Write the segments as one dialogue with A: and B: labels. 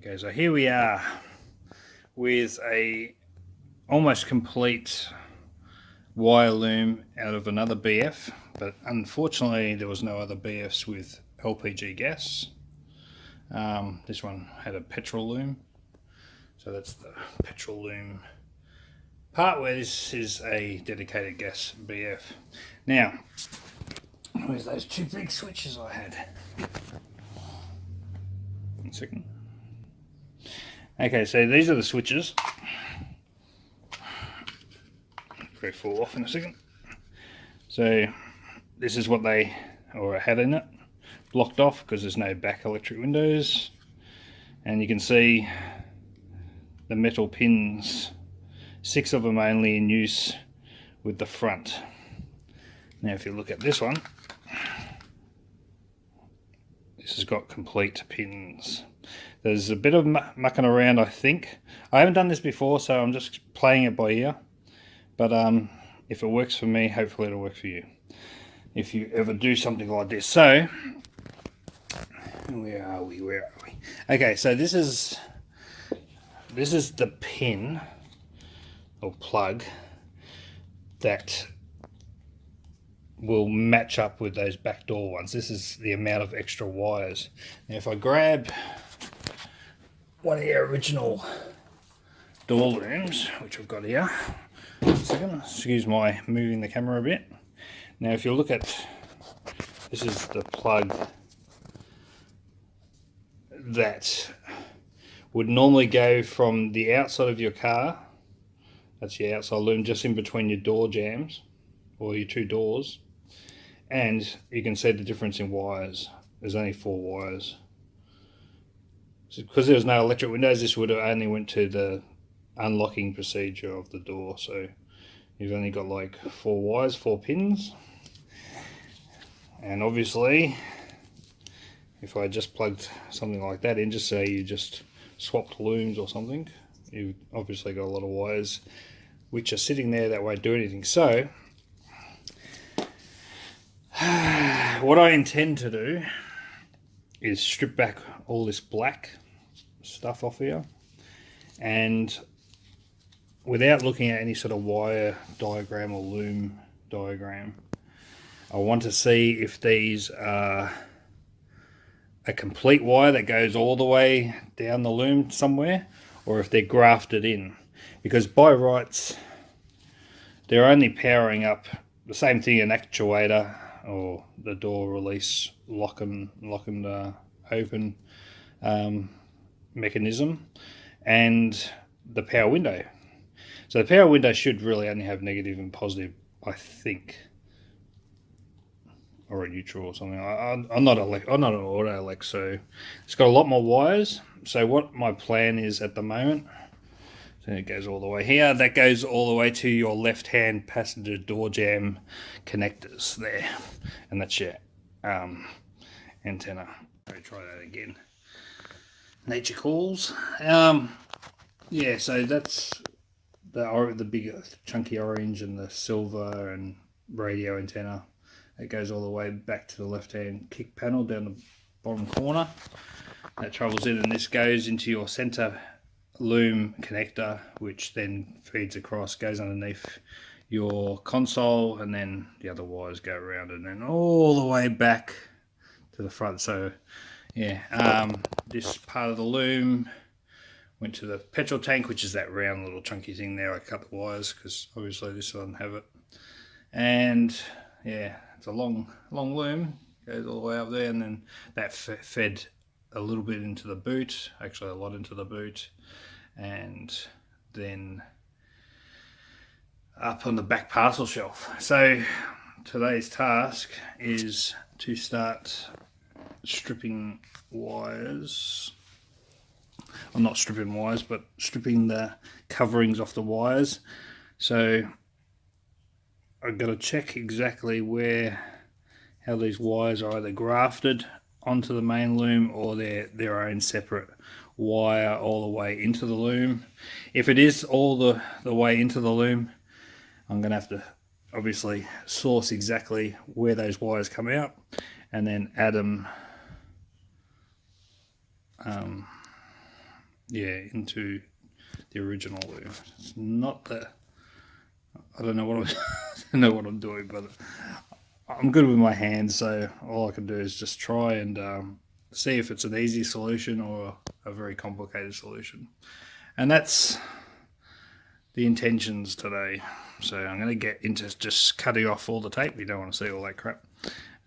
A: Okay, so here we are with a almost complete wire loom out of another BF, but unfortunately there was no other BFs with LPG gas. This one had a petrol loom, so that's the petrol loom part where this is a dedicated gas BF. Now, where's those two big switches I had? 1 second. Okay, so these are the switches. They fall off in a second. So this is what they had in it, blocked off because there's no back electric windows, and you can see the metal pins, 6 of them only in use with the front. Now if you look at this one, this has got complete pins. There's a bit of mucking around, I think. I haven't done this before, so I'm just playing it by ear. But if it works for me, hopefully it'll work for you, if you ever do something like this. So, where are we? Okay, so this is the pin or plug that will match up with those back door ones. This is the amount of extra wires. Now if I grab one of the original door looms, which I've got here, 1 second, excuse my moving the camera a bit. Now if you look at, this is the plug that would normally go from the outside of your car, that's your outside loom, just in between your door jambs or your 2 doors, and you can see the difference in wires. There's only 4 wires. So because there was no electric windows, this would have only went to the unlocking procedure of the door. So you've only got like 4 wires, 4 pins. And obviously, if I just plugged something like that in, just say you just swapped looms or something, you've obviously got a lot of wires which are sitting there that won't do anything. So what I intend to do is strip back all this black stuff off here, and without looking at any sort of wire diagram or loom diagram, I want to see if these are a complete wire that goes all the way down the loom somewhere, or if they're grafted in, because by rights they're only powering up the same thing, an actuator or the door release lock and open mechanism, and the power window. So the power window should really only have negative and positive, I think, or a neutral or something. I'm not an auto elect, so it's got a lot more wires. So what my plan is at the moment, so it goes all the way here, that goes all the way to your left hand passenger door jamb connectors there, and that's your antenna. I'll try that again. Nature calls. Yeah, so that's the big chunky orange and the silver and radio antenna. It goes all the way back to the left hand kick panel down the bottom corner. That travels in, and this goes into your center loom connector, which then feeds across, goes underneath your console, and then the other wires go around and then all the way back to the front. So yeah, this part of the loom went to the petrol tank, which is that round little chunky thing there. I cut the wires because obviously this doesn't have it. And yeah, it's a long loom, goes all the way up there, and then that fed a little bit into the boot, actually a lot into the boot, and then up on the back parcel shelf. So today's task is to start stripping wires. I'm not stripping wires, but stripping the coverings off the wires. So I've got to check exactly how these wires are either grafted onto the main loom or they're their own separate wire all the way into the loom. If it is all the way into the loom, I'm going to have to obviously source exactly where those wires come out and then add them yeah, into the original loom. It's not that I don't know what I don't know what I'm doing, but I'm good with my hands, so all I can do is just try and see if it's an easy solution or a very complicated solution. And that's the intentions today. So I'm going to get into just cutting off all the tape. You don't want to see all that crap.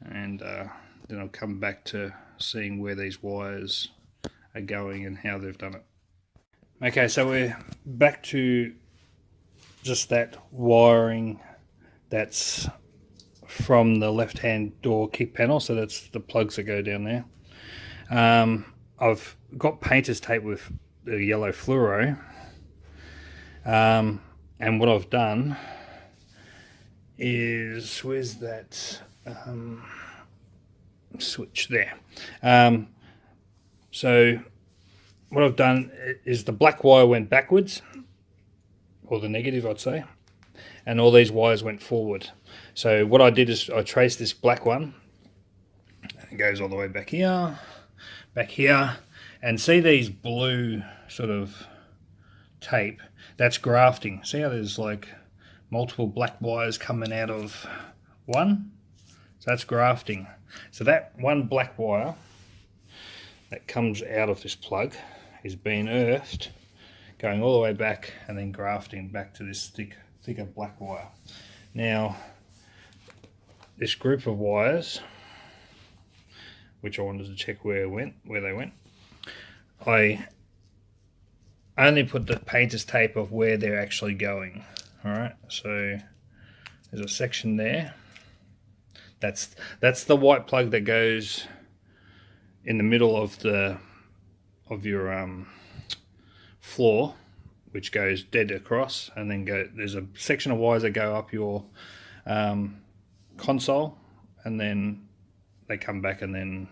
A: And then I'll come back to seeing where these wires are going and how they've done it. Okay, so we're back to just that wiring that's from the left-hand door kick panel. So that's the plugs that go down there. I've got painter's tape with the yellow fluoro. And what I've done is, where's that switch there? So what I've done is the black wire went backwards, or the negative I'd say, and all these wires went forward. So what I did is I traced this black one, it goes all the way back here, and see these blue sort of tape, that's grafting. See how there's like multiple black wires coming out of one? So that's grafting. So that one black wire that comes out of this plug is being earthed, going all the way back and then grafting back to this thicker black wire. Now, this group of wires, which I wanted to check where they went, I only put the painter's tape of where they're actually going. All right, so there's a section there. That's the white plug that goes in the middle of your floor, which goes dead across, and then there's a section of wires that go up your console, and then they come back, and then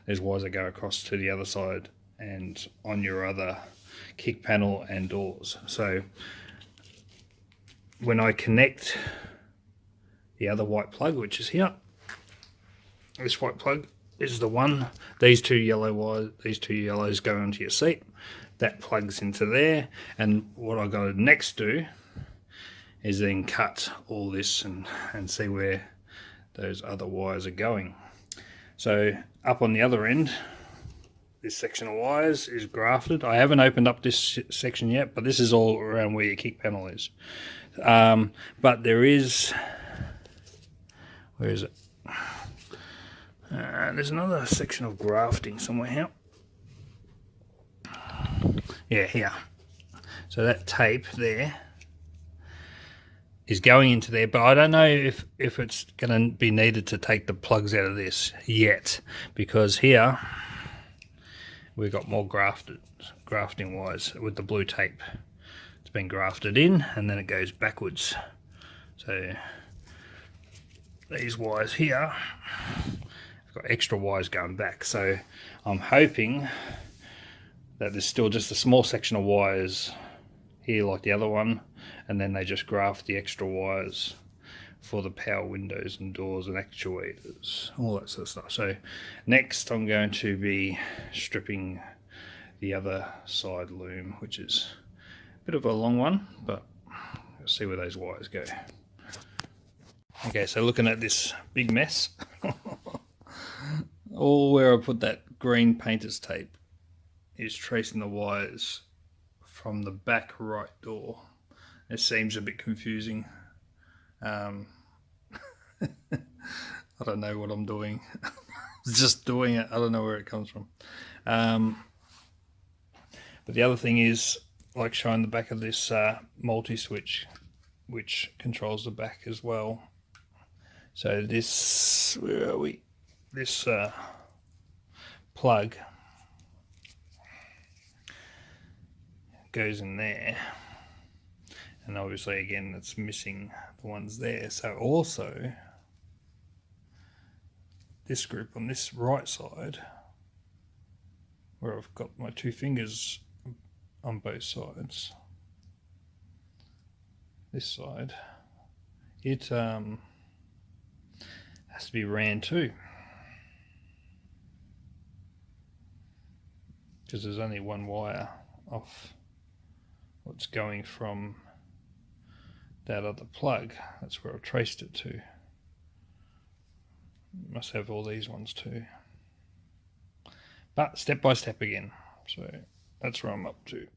A: there's wires that go across to the other side and on your other kick panel and doors. So when I connect the other white plug, which is here, this white plug is the one, these two yellows go onto your seat, that plugs into there, and what I got to next do is then cut all this and see where those other wires are going. So up on the other end, this section of wires is grafted. I haven't opened up this section yet, but this is all around where your kick panel is. But there is, where is it? There's another section of grafting somewhere here. Yeah, here. So that tape there is going into there, but I don't know if it's going to be needed to take the plugs out of this yet, because here we've got more grafting wires with the blue tape. It's been grafted in and then it goes backwards. So these wires here have got extra wires going back. So I'm hoping that there's still just a small section of wires here like the other one, and then they just graft the extra wires for the power windows and doors and actuators, all that sort of stuff. So next I'm going to be stripping the other side loom, which is a bit of a long one, but let's see where those wires go. Okay, so looking at this big mess, all where I put that green painter's tape is tracing the wires from the back right door. It seems a bit confusing. I don't know what I'm doing. Just doing it. I don't know where it comes from. But the other thing is, like showing the back of this multi-switch, which controls the back as well. So this, where are we? This plug goes in there, and obviously again it's missing the ones there. So also this group on this right side, where I've got my two fingers on both sides, this side, it has to be ran too, because there's only one wire off what's going from that other plug. That's where I've traced it to. Must have all these ones too. But step by step again. So that's where I'm up to.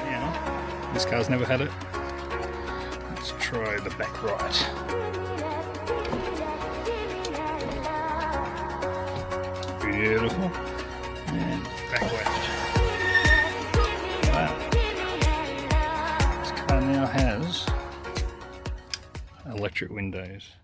A: Now, this car's never had it. Let's try the back right. Beautiful. And back left. Wow. This car now has electric windows.